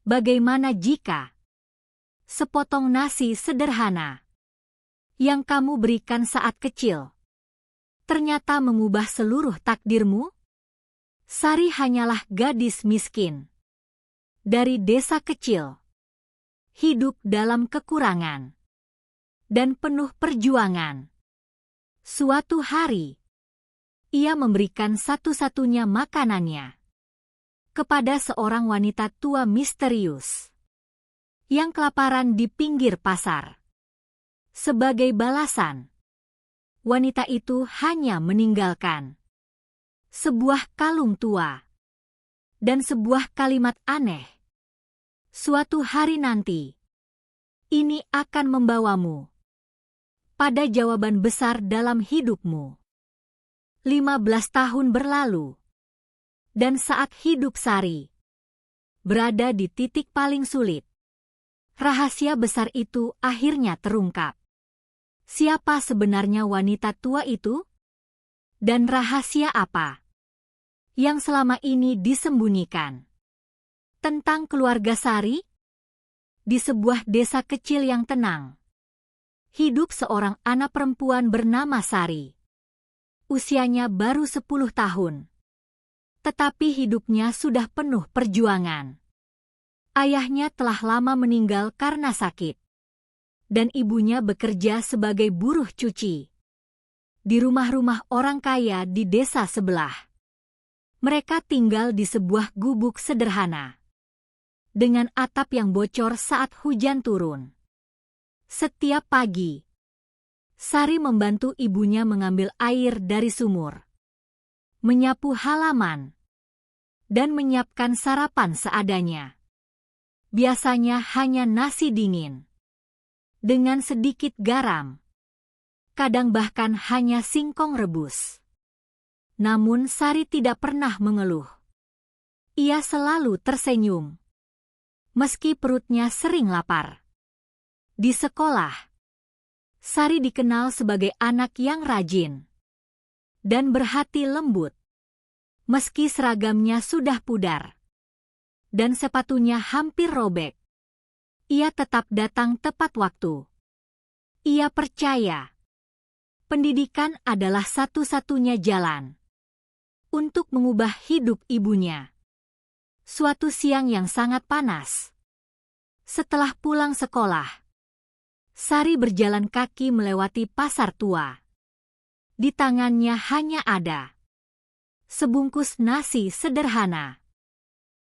Bagaimana jika sepotong nasi sederhana yang kamu berikan saat kecil ternyata mengubah seluruh takdirmu? Sari hanyalah gadis miskin dari desa kecil, hidup dalam kekurangan dan penuh perjuangan. Suatu hari, ia memberikan satu-satunya makanannya kepada seorang wanita tua misterius yang kelaparan di pinggir pasar. Sebagai balasan, wanita itu hanya meninggalkan sebuah kalung tua dan sebuah kalimat aneh. Suatu hari nanti, ini akan membawamu pada jawaban besar dalam hidupmu. 15 tahun berlalu, dan saat hidup Sari berada di titik paling sulit, rahasia besar itu akhirnya terungkap. Siapa sebenarnya wanita tua itu? Dan rahasia apa yang selama ini disembunyikan tentang keluarga Sari? Di sebuah desa kecil yang tenang, hidup seorang anak perempuan bernama Sari. Usianya baru 10 tahun. Tetapi hidupnya sudah penuh perjuangan. Ayahnya telah lama meninggal karena sakit. Dan ibunya bekerja sebagai buruh cuci di rumah-rumah orang kaya di desa sebelah. Mereka tinggal di sebuah gubuk sederhana dengan atap yang bocor saat hujan turun. Setiap pagi, Sari membantu ibunya mengambil air dari sumur, menyapu halaman, dan menyiapkan sarapan seadanya. Biasanya hanya nasi dingin dengan sedikit garam, kadang bahkan hanya singkong rebus. Namun Sari tidak pernah mengeluh. Ia selalu tersenyum, meski perutnya sering lapar. Di sekolah, Sari dikenal sebagai anak yang rajin dan berhati lembut. Meski seragamnya sudah pudar dan sepatunya hampir robek, ia tetap datang tepat waktu. Ia percaya pendidikan adalah satu-satunya jalan untuk mengubah hidup ibunya. Suatu siang yang sangat panas, setelah pulang sekolah, Sari berjalan kaki melewati pasar tua. Di tangannya hanya ada sebungkus nasi sederhana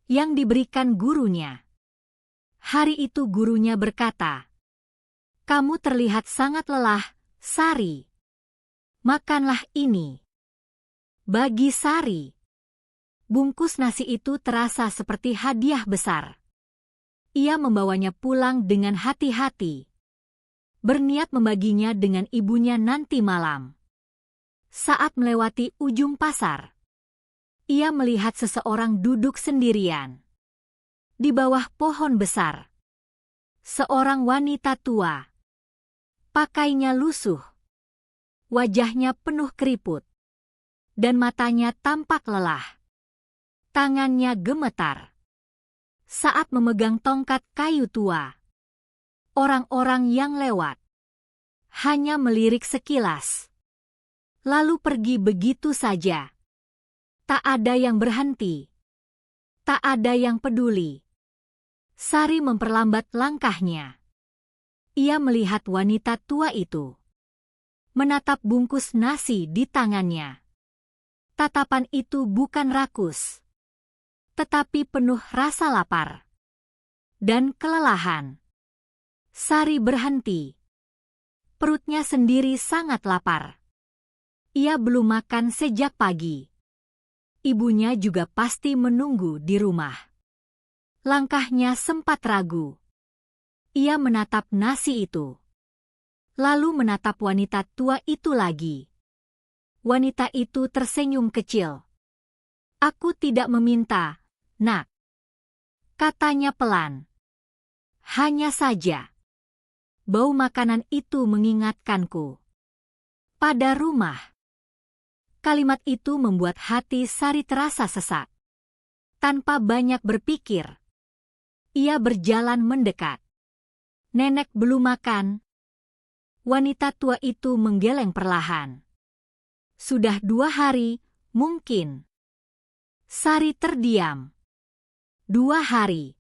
yang diberikan gurunya. Hari itu gurunya berkata, "Kamu terlihat sangat lelah, Sari. Makanlah ini." Bagi Sari, bungkus nasi itu terasa seperti hadiah besar. Ia membawanya pulang dengan hati-hati, berniat membaginya dengan ibunya nanti malam. Saat melewati ujung pasar, ia melihat seseorang duduk sendirian di bawah pohon besar. Seorang wanita tua, pakainya lusuh, wajahnya penuh keriput, dan matanya tampak lelah. Tangannya gemetar saat memegang tongkat kayu tua. Orang-orang yang lewat hanya melirik sekilas, lalu pergi begitu saja. Tak ada yang berhenti, tak ada yang peduli. Sari memperlambat langkahnya. Ia melihat wanita tua itu menatap bungkus nasi di tangannya. Tatapan itu bukan rakus, tetapi penuh rasa lapar dan kelelahan. Sari berhenti. Perutnya sendiri sangat lapar. Ia belum makan sejak pagi. Ibunya juga pasti menunggu di rumah. Langkahnya sempat ragu. Ia menatap nasi itu, lalu menatap wanita tua itu lagi. Wanita itu tersenyum kecil. "Aku tidak meminta, Nak," katanya pelan. "Hanya saja bau makanan itu mengingatkanku pada rumah." Kalimat itu membuat hati Sari terasa sesak. Tanpa banyak berpikir, Ia berjalan mendekat. Nenek belum makan. Wanita tua itu menggeleng perlahan. Sudah 2 hari, mungkin. Sari terdiam. 2 hari.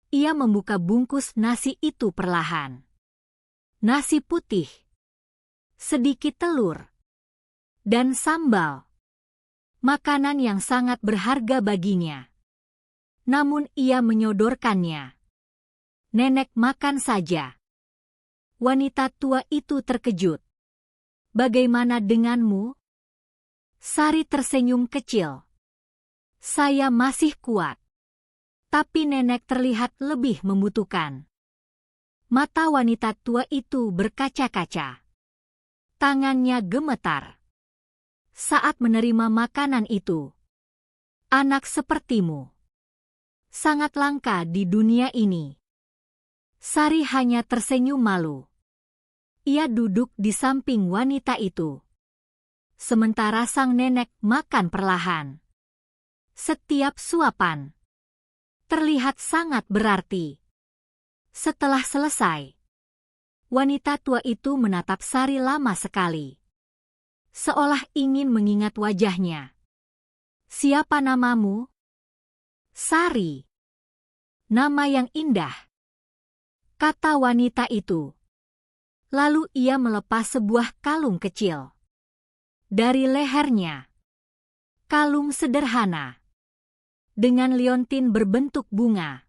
Ia membuka bungkus nasi itu perlahan. Nasi putih. Sedikit telur. Dan sambal. Makanan yang sangat berharga baginya. Namun ia menyodorkannya. Nenek makan saja. Wanita tua itu terkejut. Bagaimana denganmu? Sari tersenyum kecil. Saya masih kuat. Tapi nenek terlihat lebih membutuhkan. Mata wanita tua itu berkaca-kaca. Tangannya gemetar. Saat menerima makanan itu. Anak sepertimu. Sangat langka di dunia ini. Sari hanya tersenyum malu. Ia duduk di samping wanita itu. Sementara sang nenek makan perlahan. Setiap suapan terlihat sangat berarti. Setelah selesai, wanita tua itu menatap Sari lama sekali. Seolah ingin mengingat wajahnya. Siapa namamu? Sari. Nama yang indah, kata wanita itu. Lalu ia melepas sebuah kalung kecil. Dari lehernya. Kalung sederhana. Dengan liontin berbentuk bunga.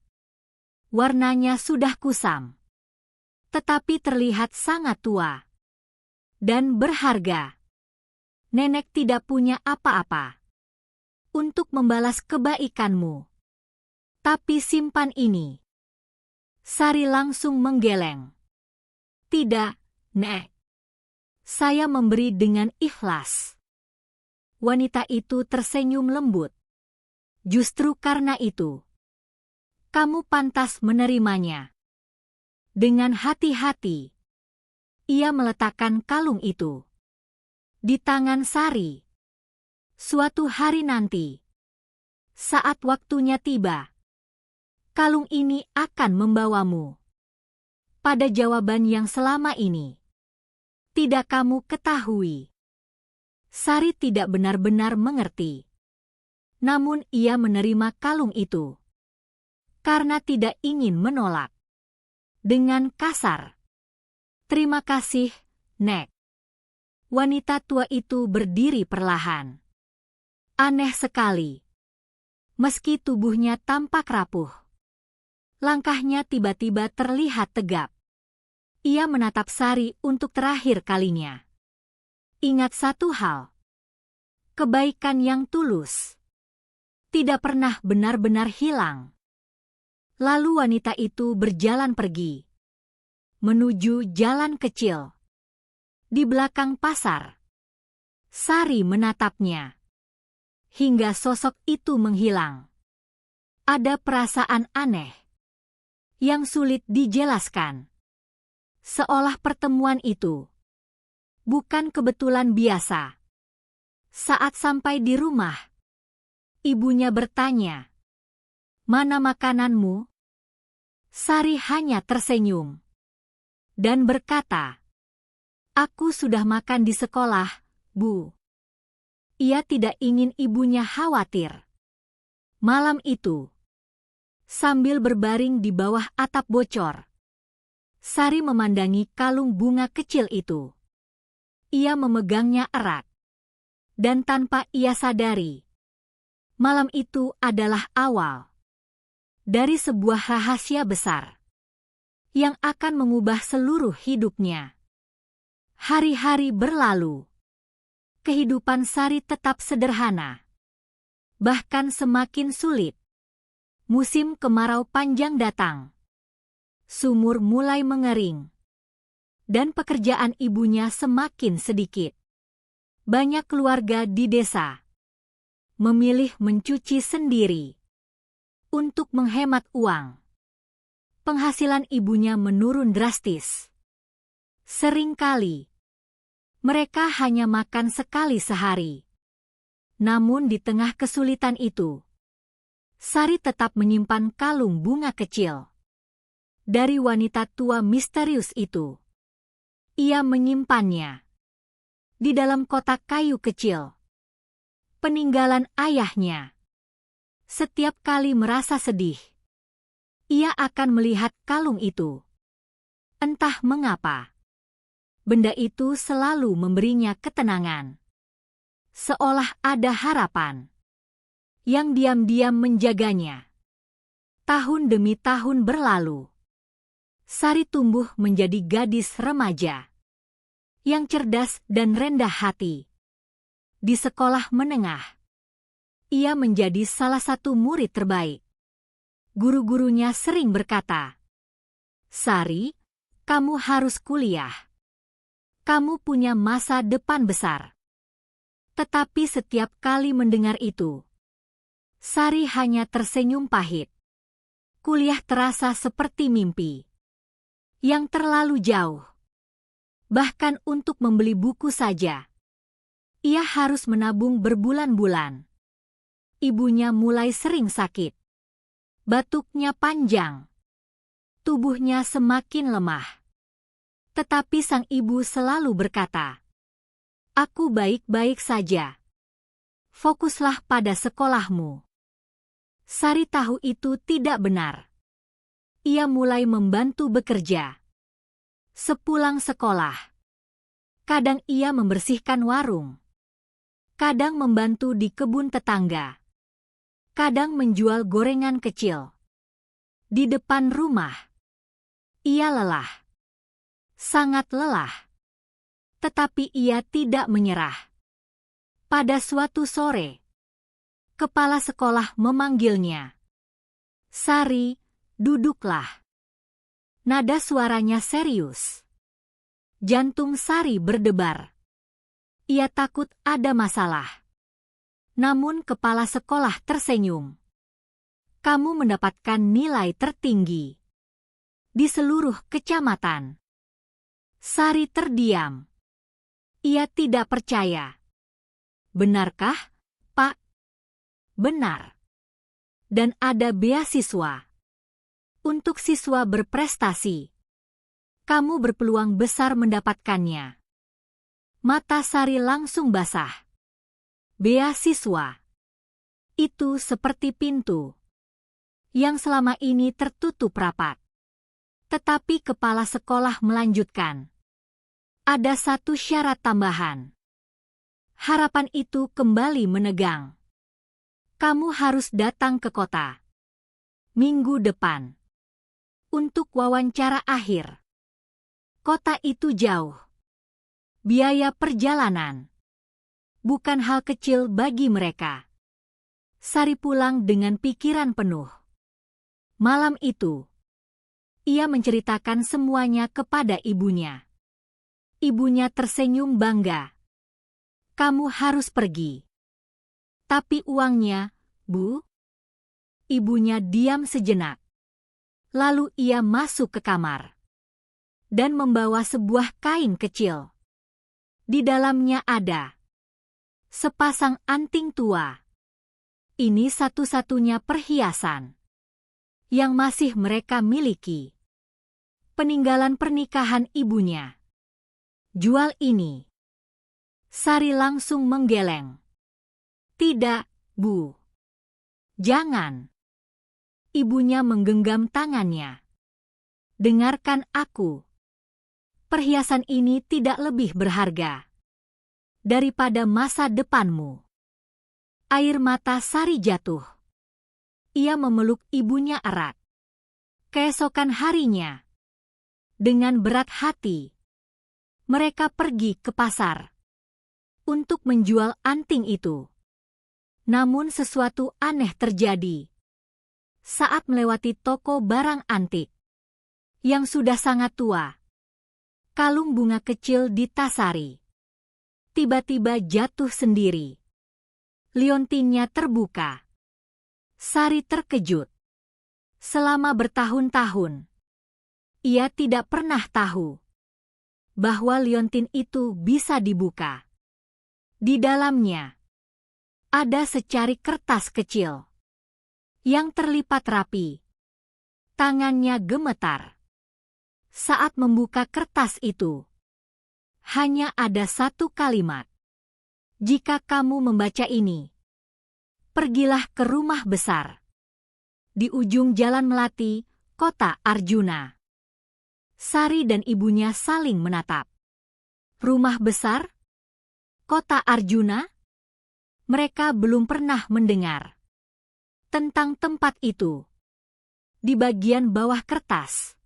Warnanya sudah kusam. Tetapi terlihat sangat tua. Dan berharga. Nenek tidak punya apa-apa. Untuk membalas kebaikanmu. Tapi simpan ini. Sari langsung menggeleng. Tidak, Nek. Saya memberi dengan ikhlas. Wanita itu tersenyum lembut. Justru karena itu, kamu pantas menerimanya. Dengan hati-hati, ia meletakkan kalung itu di tangan Sari. Suatu hari nanti, saat waktunya tiba, kalung ini akan membawamu pada jawaban yang selama ini tidak kamu ketahui. Sari tidak benar-benar mengerti. Namun ia menerima kalung itu. Karena tidak ingin menolak. Dengan kasar. Terima kasih, Nek. Wanita tua itu berdiri perlahan. Aneh sekali. Meski tubuhnya tampak rapuh. Langkahnya tiba-tiba terlihat tegap. Ia menatap Sari untuk terakhir kalinya. Ingat satu hal. Kebaikan yang tulus tidak pernah benar-benar hilang. Lalu wanita itu berjalan pergi. Menuju jalan kecil. Di belakang pasar. Sari menatapnya. Hingga sosok itu menghilang. Ada perasaan aneh. Yang sulit dijelaskan. Seolah pertemuan itu bukan kebetulan biasa. Saat sampai di rumah, ibunya bertanya, "Mana makananmu?" Sari hanya tersenyum dan berkata, "Aku sudah makan di sekolah, Bu." Ia tidak ingin ibunya khawatir. Malam itu, sambil berbaring di bawah atap bocor, Sari memandangi kalung bunga kecil itu. Ia memegangnya erat. Dan tanpa ia sadari, malam itu adalah awal dari sebuah rahasia besar yang akan mengubah seluruh hidupnya. Hari-hari berlalu. Kehidupan Sari tetap sederhana. Bahkan semakin sulit. Musim kemarau panjang datang. Sumur mulai mengering. Dan pekerjaan ibunya semakin sedikit. Banyak keluarga di desa memilih mencuci sendiri untuk menghemat uang. Penghasilan ibunya menurun drastis. Seringkali mereka hanya makan sekali sehari. Namun di tengah kesulitan itu, Sari tetap menyimpan kalung bunga kecil dari wanita tua misterius itu. Ia menyimpannya di dalam kotak kayu kecil, peninggalan ayahnya. Setiap kali merasa sedih, ia akan melihat kalung itu. Entah mengapa, benda itu selalu memberinya ketenangan. Seolah ada harapan yang diam-diam menjaganya. Tahun demi tahun berlalu. Sari tumbuh menjadi gadis remaja yang cerdas dan rendah hati. Di sekolah menengah, ia menjadi salah satu murid terbaik. Guru-gurunya sering berkata, "Sari, kamu harus kuliah. Kamu punya masa depan besar." Tetapi setiap kali mendengar itu, Sari hanya tersenyum pahit. Kuliah terasa seperti mimpi yang terlalu jauh. Bahkan untuk membeli buku saja, ia harus menabung berbulan-bulan. Ibunya mulai sering sakit. Batuknya panjang. Tubuhnya semakin lemah. Tetapi sang ibu selalu berkata, "Aku baik-baik saja. Fokuslah pada sekolahmu." Sari tahu itu tidak benar. Ia mulai membantu bekerja. Sepulang sekolah, kadang ia membersihkan warung. Kadang membantu di kebun tetangga. Kadang menjual gorengan kecil di depan rumah. Ia lelah. Sangat lelah. Tetapi ia tidak menyerah. Pada suatu sore, kepala sekolah memanggilnya. "Sari, duduklah." Nada suaranya serius. Jantung Sari berdebar. Ia takut ada masalah. Namun kepala sekolah tersenyum. "Kamu mendapatkan nilai tertinggi di seluruh kecamatan." Sari terdiam. Ia tidak percaya. "Benarkah, Pak?" "Benar. Dan ada beasiswa untuk siswa berprestasi. Kamu berpeluang besar mendapatkannya." Mata Sari langsung basah. Beasiswa. Itu seperti pintu yang selama ini tertutup rapat. Tetapi kepala sekolah melanjutkan. "Ada satu syarat tambahan." Harapan itu kembali menegang. "Kamu harus datang ke kota minggu depan untuk wawancara akhir." Kota itu jauh. Biaya perjalanan bukan hal kecil bagi mereka. Sari pulang dengan pikiran penuh. Malam itu, ia menceritakan semuanya kepada ibunya. Ibunya tersenyum bangga. "Kamu harus pergi." "Tapi uangnya, Bu?" Ibunya diam sejenak. Lalu ia masuk ke kamar dan membawa sebuah kain kecil. Di dalamnya ada sepasang anting tua. Ini satu-satunya perhiasan yang masih mereka miliki. Peninggalan pernikahan ibunya. "Jual ini." Sari langsung menggeleng. "Tidak, Bu. Jangan." Ibunya menggenggam tangannya. "Dengarkan aku. Perhiasan ini tidak lebih berharga daripada masa depanmu." Air mata Sari jatuh. Ia memeluk ibunya erat. Keesokan harinya, dengan berat hati, mereka pergi ke pasar untuk menjual anting itu. Namun sesuatu aneh terjadi. Saat melewati toko barang antik yang sudah sangat tua, kalung bunga kecil di tas Sari tiba-tiba jatuh sendiri. Liontinnya terbuka. Sari terkejut. Selama bertahun-tahun, ia tidak pernah tahu bahwa liontin itu bisa dibuka. Di dalamnya ada secari kertas kecil yang terlipat rapi. Tangannya gemetar saat membuka kertas itu. Hanya ada satu kalimat. Jika kamu membaca ini, pergilah ke rumah besar di ujung Jalan Melati, Kota Arjuna. Sari dan ibunya saling menatap. Rumah besar? Kota Arjuna? Mereka belum pernah mendengar tentang tempat itu. Di bagian bawah kertas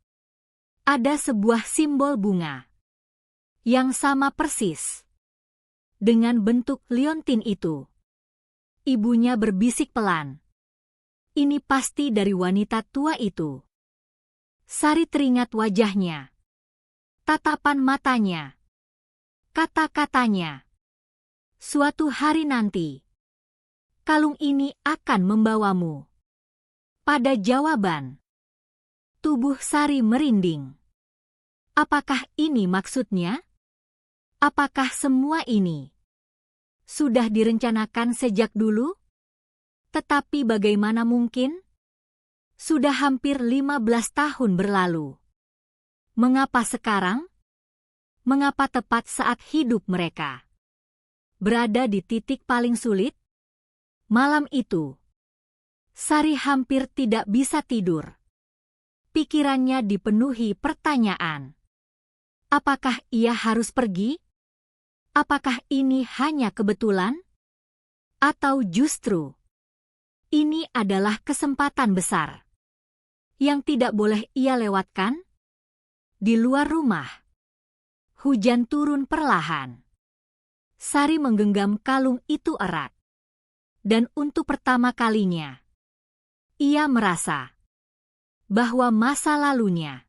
ada sebuah simbol bunga yang sama persis dengan bentuk liontin itu. Ibunya berbisik pelan. Ini pasti dari wanita tua itu. Sari teringat wajahnya, tatapan matanya, kata-katanya. Suatu hari nanti, kalung ini akan membawamu pada jawaban. Tubuh Sari merinding. Apakah ini maksudnya? Apakah semua ini sudah direncanakan sejak dulu? Tetapi bagaimana mungkin? Sudah hampir 15 tahun berlalu. Mengapa sekarang? Mengapa tepat saat hidup mereka berada di titik paling sulit? Malam itu, Sari hampir tidak bisa tidur. Pikirannya dipenuhi pertanyaan. Apakah ia harus pergi? Apakah ini hanya kebetulan? Atau justru ini adalah kesempatan besar yang tidak boleh ia lewatkan? Di luar rumah, hujan turun perlahan. Sari menggenggam kalung itu erat. Dan untuk pertama kalinya, ia merasa bahwa masa lalunya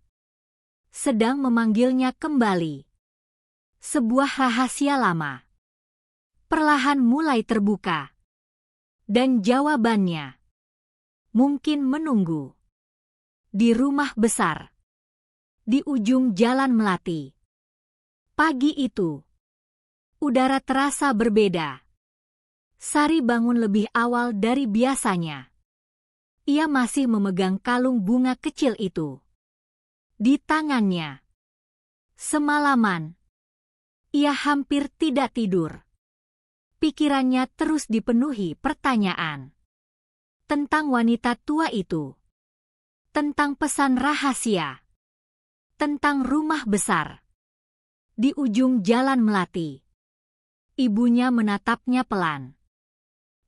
sedang memanggilnya kembali. Sebuah rahasia lama perlahan mulai terbuka. Dan jawabannya mungkin menunggu di rumah besar di ujung Jalan Melati. Pagi itu, udara terasa berbeda. Sari bangun lebih awal dari biasanya. Ia masih memegang kalung bunga kecil itu di tangannya. Semalaman, ia hampir tidak tidur. Pikirannya terus dipenuhi pertanyaan tentang wanita tua itu, tentang pesan rahasia, tentang rumah besar di ujung Jalan Melati. Ibunya menatapnya pelan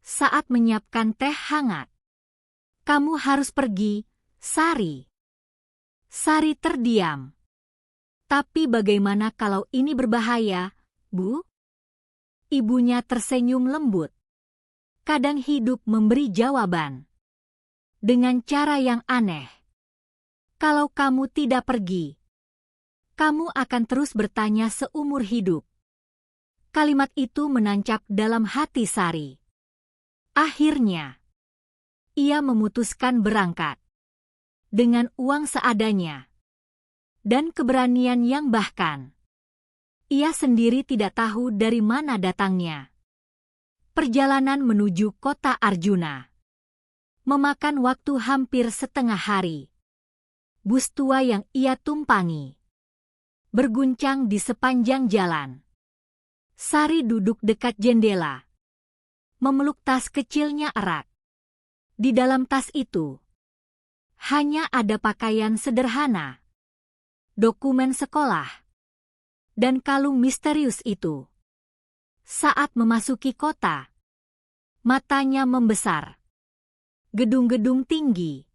saat menyiapkan teh hangat. Kamu harus pergi, Sari. Sari terdiam. Tapi bagaimana kalau ini berbahaya, Bu? Ibunya tersenyum lembut. Kadang hidup memberi jawaban dengan cara yang aneh. Kalau kamu tidak pergi, kamu akan terus bertanya seumur hidup. Kalimat itu menancap dalam hati Sari. Akhirnya, ia memutuskan berangkat dengan uang seadanya dan keberanian yang bahkan ia sendiri tidak tahu dari mana datangnya. Perjalanan menuju kota Arjuna memakan waktu hampir setengah hari. Bus tua yang ia tumpangi berguncang di sepanjang jalan. Sari duduk dekat jendela, memeluk tas kecilnya erat. Di dalam tas itu hanya ada pakaian sederhana, dokumen sekolah, dan kalung misterius itu. Saat memasuki kota, matanya membesar. Gedung-gedung tinggi,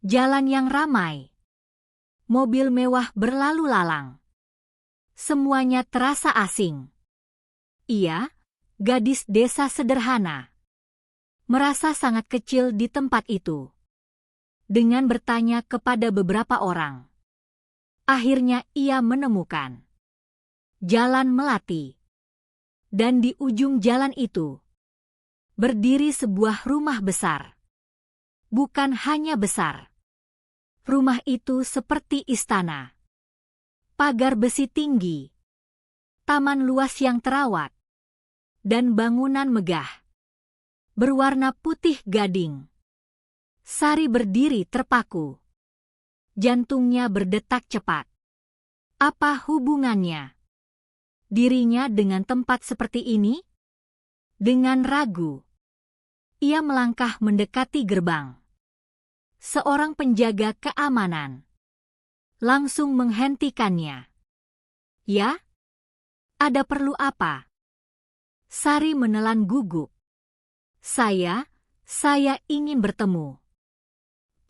jalan yang ramai, mobil mewah berlalu lalang. Semuanya terasa asing. Ia, gadis desa sederhana, merasa sangat kecil di tempat itu. Dengan bertanya kepada beberapa orang, akhirnya ia menemukan Jalan Melati. Dan di ujung jalan itu berdiri sebuah rumah besar. Bukan hanya besar. Rumah itu seperti istana. Pagar besi tinggi, taman luas yang terawat, dan bangunan megah berwarna putih gading. Sari berdiri terpaku. Jantungnya berdetak cepat. Apa hubungannya dirinya dengan tempat seperti ini? Dengan ragu, ia melangkah mendekati gerbang. Seorang penjaga keamanan langsung menghentikannya. Ya? Ada perlu apa? Sari menelan gugup. Saya ingin bertemu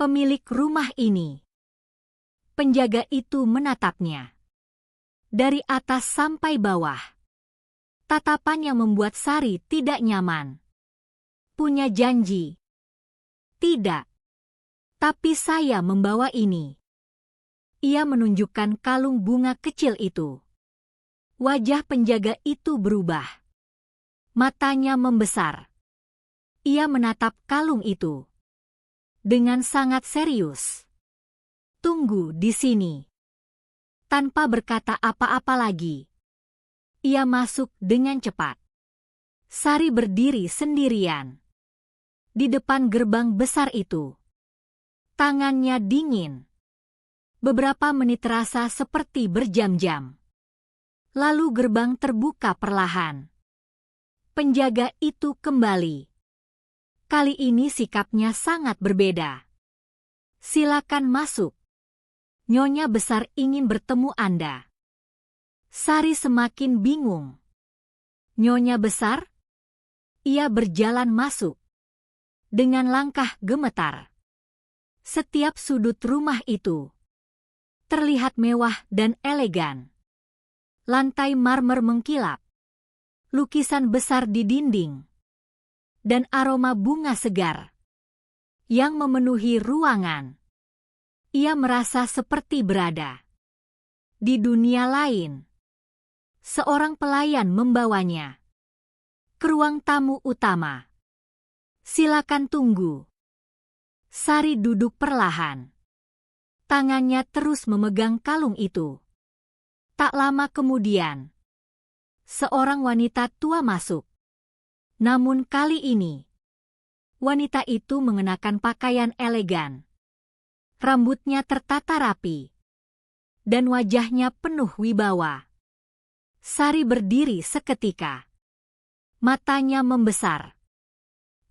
pemilik rumah ini. Penjaga itu menatapnya dari atas sampai bawah. Tatapan yang membuat Sari tidak nyaman. Punya janji? Tidak. Tapi saya membawa ini. Ia menunjukkan kalung bunga kecil itu. Wajah penjaga itu berubah. Matanya membesar. Ia menatap kalung itu dengan sangat serius. Tunggu di sini. Tanpa berkata apa-apa lagi, ia masuk dengan cepat. Sari berdiri sendirian di depan gerbang besar itu. Tangannya dingin. Beberapa menit terasa seperti berjam-jam. Lalu gerbang terbuka perlahan. Penjaga itu kembali. Kali ini sikapnya sangat berbeda. Silakan masuk. Nyonya besar ingin bertemu Anda. Sari semakin bingung. Nyonya besar? Ia berjalan masuk dengan langkah gemetar. Setiap sudut rumah itu terlihat mewah dan elegan. Lantai marmer mengkilap. Lukisan besar di dinding. Dan aroma bunga segar yang memenuhi ruangan. Ia merasa seperti berada di dunia lain. Seorang pelayan membawanya ke ruang tamu utama. Silakan tunggu. Sari duduk perlahan. Tangannya terus memegang kalung itu. Tak lama kemudian, seorang wanita tua masuk. Namun kali ini, wanita itu mengenakan pakaian elegan. Rambutnya tertata rapi. Dan wajahnya penuh wibawa. Sari berdiri seketika. Matanya membesar.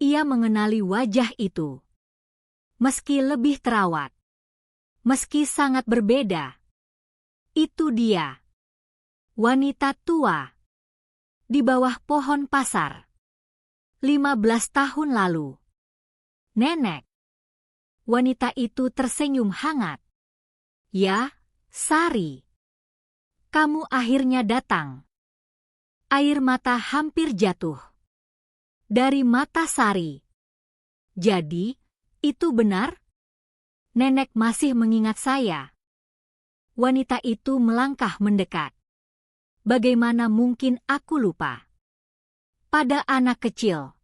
Ia mengenali wajah itu. Meski lebih terawat. Meski sangat berbeda. Itu dia. Wanita tua. Di bawah pohon pasar. 15 tahun lalu. Nenek. Wanita itu tersenyum hangat. Ya, Sari. Kamu akhirnya datang. Air mata hampir jatuh dari mata Sari. Jadi, itu benar? Nenek masih mengingat saya. Wanita itu melangkah mendekat. Bagaimana mungkin aku lupa? Pada anak kecil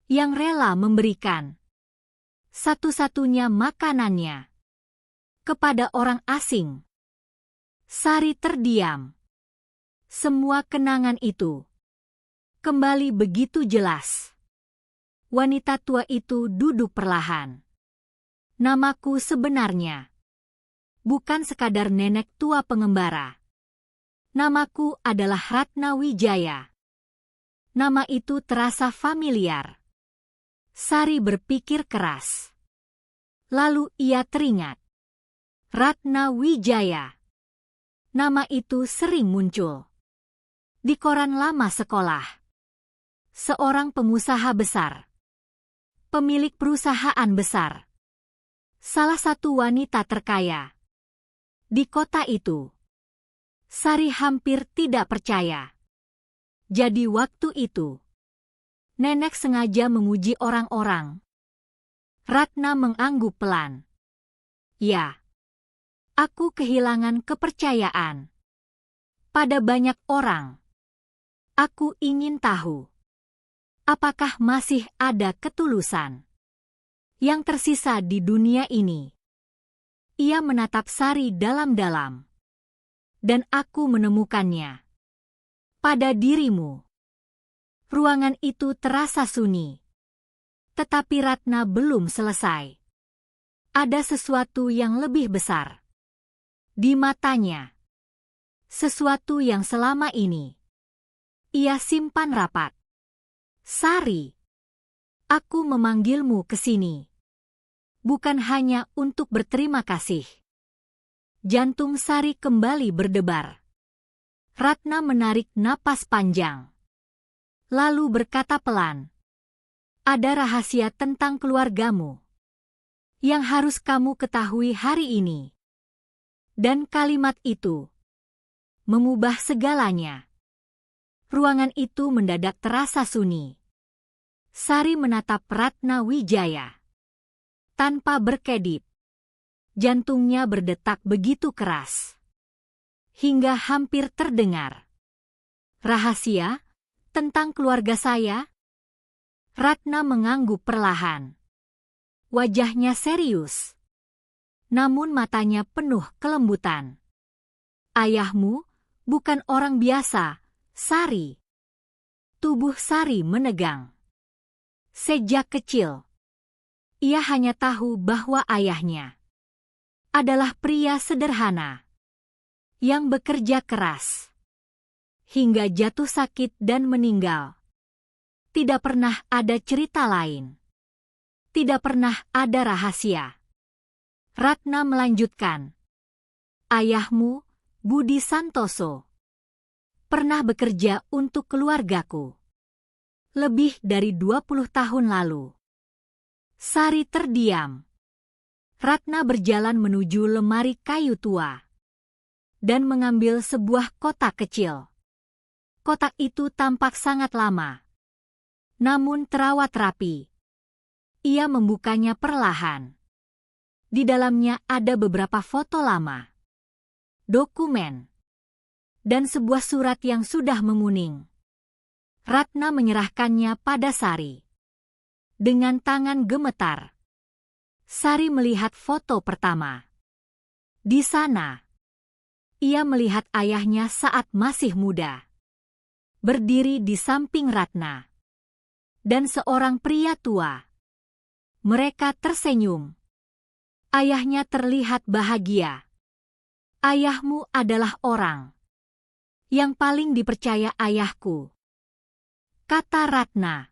yang rela memberikan satu-satunya makanannya kepada orang asing. Sari terdiam. Semua kenangan itu kembali begitu jelas. Wanita tua itu duduk perlahan. Namaku sebenarnya bukan sekadar nenek tua pengembara. Namaku adalah Ratna Wijaya. Nama itu terasa familiar. Sari berpikir keras. Lalu ia teringat. Ratna Wijaya. Nama itu sering muncul di koran lama sekolah. Seorang pengusaha besar. Pemilik perusahaan besar. Salah satu wanita terkaya di kota itu. Sari hampir tidak percaya. Jadi waktu itu, nenek sengaja menguji orang-orang. Ratna mengangguk pelan. Ya, aku kehilangan kepercayaan pada banyak orang. Aku ingin tahu, apakah masih ada ketulusan yang tersisa di dunia ini. Ia menatap Sari dalam-dalam. Dan aku menemukannya pada dirimu. Ruangan itu terasa sunyi. Tetapi Ratna belum selesai. Ada sesuatu yang lebih besar di matanya. Sesuatu yang selama ini ia simpan rapat. Sari, aku memanggilmu ke sini bukan hanya untuk berterima kasih. Jantung Sari kembali berdebar. Ratna menarik napas panjang. Lalu berkata pelan, "Ada rahasia tentang keluargamu yang harus kamu ketahui hari ini." Dan kalimat itu mengubah segalanya. Ruangan itu mendadak terasa sunyi. Sari menatap Ratna Wijaya tanpa berkedip. Jantungnya berdetak begitu keras hingga hampir terdengar. "Rahasia tentang keluarga saya?" Ratna mengangguk perlahan. Wajahnya serius, namun matanya penuh kelembutan. "Ayahmu bukan orang biasa, Sari." Tubuh Sari menegang. Sejak kecil, ia hanya tahu bahwa ayahnya adalah pria sederhana yang bekerja keras hingga jatuh sakit dan meninggal. Tidak pernah ada cerita lain. Tidak pernah ada rahasia. Ratna melanjutkan, "Ayahmu, Budi Santoso, pernah bekerja untuk keluargaku lebih dari 20 tahun lalu." Sari terdiam. Ratna berjalan menuju lemari kayu tua dan mengambil sebuah kotak kecil. Kotak itu tampak sangat lama, namun terawat rapi. Ia membukanya perlahan. Di dalamnya ada beberapa foto lama, dokumen, dan sebuah surat yang sudah menguning. Ratna menyerahkannya pada Sari. Dengan tangan gemetar, Sari melihat foto pertama. Di sana, ia melihat ayahnya saat masih muda, berdiri di samping Ratna, dan seorang pria tua. Mereka tersenyum. Ayahnya terlihat bahagia. "Ayahmu adalah orang yang paling dipercaya ayahku," kata Ratna.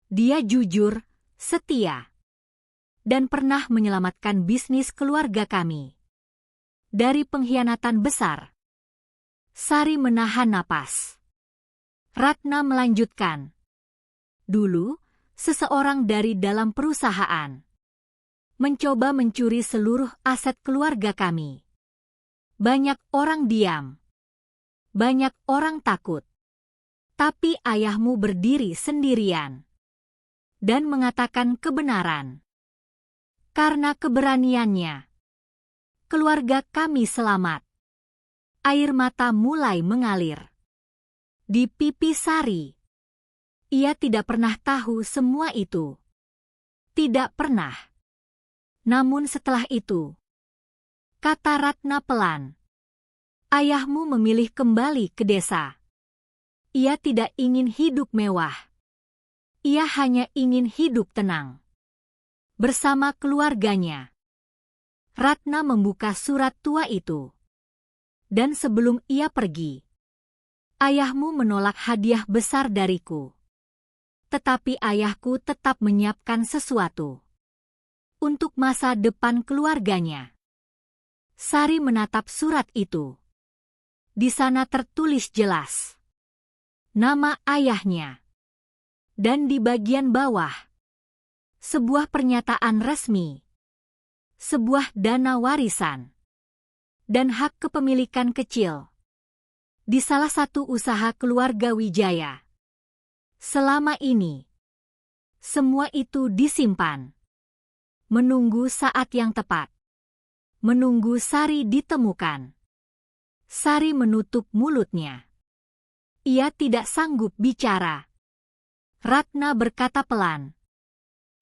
"Dia jujur, setia, dan pernah menyelamatkan bisnis keluarga kami dari pengkhianatan besar." Sari menahan napas. Ratna melanjutkan, "Dulu, seseorang dari dalam perusahaan mencoba mencuri seluruh aset keluarga kami. Banyak orang diam. Banyak orang takut. Tapi ayahmu berdiri sendirian dan mengatakan kebenaran. Karena keberaniannya, keluarga kami selamat." Air mata mulai mengalir di pipi Sari. Ia tidak pernah tahu semua itu. Tidak pernah. Namun setelah itu, kata Ratna pelan, "Ayahmu memilih kembali ke desa. Ia tidak ingin hidup mewah. Ia hanya ingin hidup tenang bersama keluarganya." Ratna membuka surat tua itu. "Dan sebelum ia pergi, ayahmu menolak hadiah besar dariku. Tetapi ayahku tetap menyiapkan sesuatu untuk masa depan keluarganya." Sari menatap surat itu. Di sana tertulis jelas nama ayahnya. Dan di bagian bawah, sebuah pernyataan resmi, sebuah dana warisan, dan hak kepemilikan kecil di salah satu usaha keluarga Wijaya. Selama ini, semua itu disimpan, menunggu saat yang tepat, menunggu Sari ditemukan. Sari menutup mulutnya. Ia tidak sanggup bicara. Ratna berkata pelan,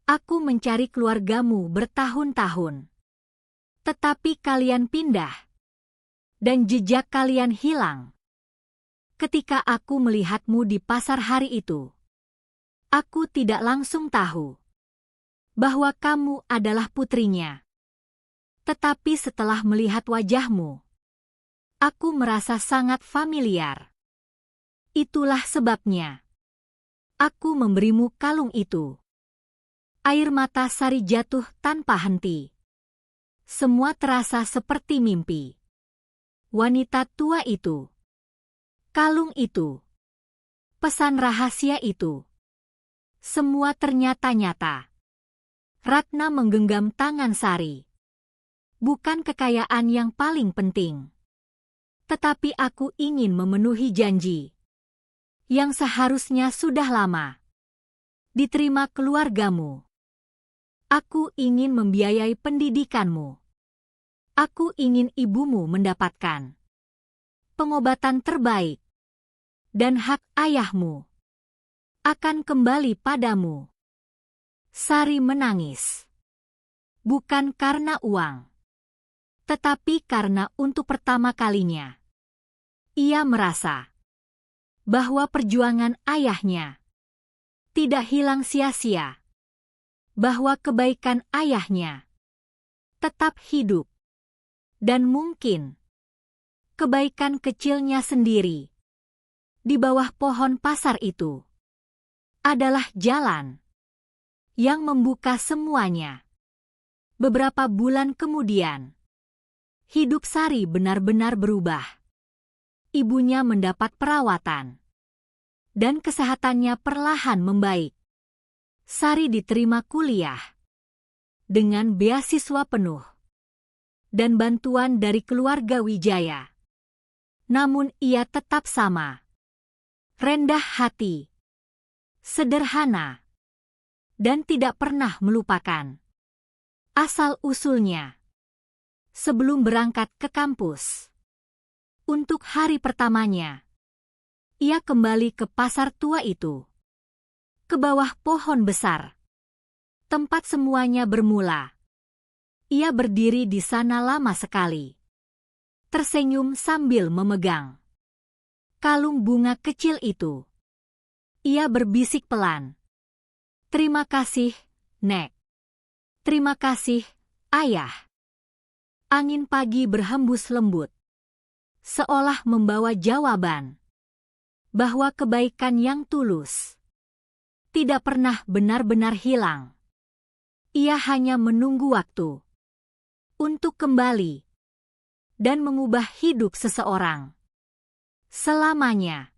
"Aku mencari keluargamu bertahun-tahun. Tetapi kalian pindah, dan jejak kalian hilang. Ketika aku melihatmu di pasar hari itu, aku tidak langsung tahu bahwa kamu adalah putrinya. Tetapi setelah melihat wajahmu, aku merasa sangat familiar. Itulah sebabnya aku memberimu kalung itu. Air mata Sari jatuh tanpa henti. Semua terasa seperti mimpi. Wanita tua itu, kalung itu, pesan rahasia itu, semua ternyata nyata. Ratna menggenggam tangan Sari. Bukan kekayaan yang paling penting, tetapi aku ingin memenuhi janji yang seharusnya sudah lama diterima keluargamu. Aku ingin membiayai pendidikanmu. Aku ingin ibumu mendapatkan pengobatan terbaik, dan hak ayahmu akan kembali padamu. Sari menangis. Bukan karena uang, tetapi karena untuk pertama kalinya ia merasa bahwa perjuangan ayahnya tidak hilang sia-sia, bahwa kebaikan ayahnya tetap hidup, dan mungkin kebaikan kecilnya sendiri di bawah pohon pasar itu adalah jalan yang membuka semuanya. Beberapa bulan kemudian, hidup Sari benar-benar berubah. Ibunya mendapat perawatan, dan kesehatannya perlahan membaik. Sari diterima kuliah dengan beasiswa penuh dan bantuan dari keluarga Wijaya. Namun ia tetap sama, rendah hati, sederhana, dan tidak pernah melupakan asal-usulnya. Sebelum berangkat ke kampus, untuk hari pertamanya, ia kembali ke pasar tua itu, ke bawah pohon besar, tempat semuanya bermula. Ia berdiri di sana lama sekali, tersenyum sambil memegang kalung bunga kecil itu. Ia berbisik pelan, "Terima kasih, Nek. Terima kasih, Ayah." Angin pagi berhembus lembut, seolah membawa jawaban bahwa kebaikan yang tulus tidak pernah benar-benar hilang. Ia hanya menunggu waktu untuk kembali dan mengubah hidup seseorang selamanya.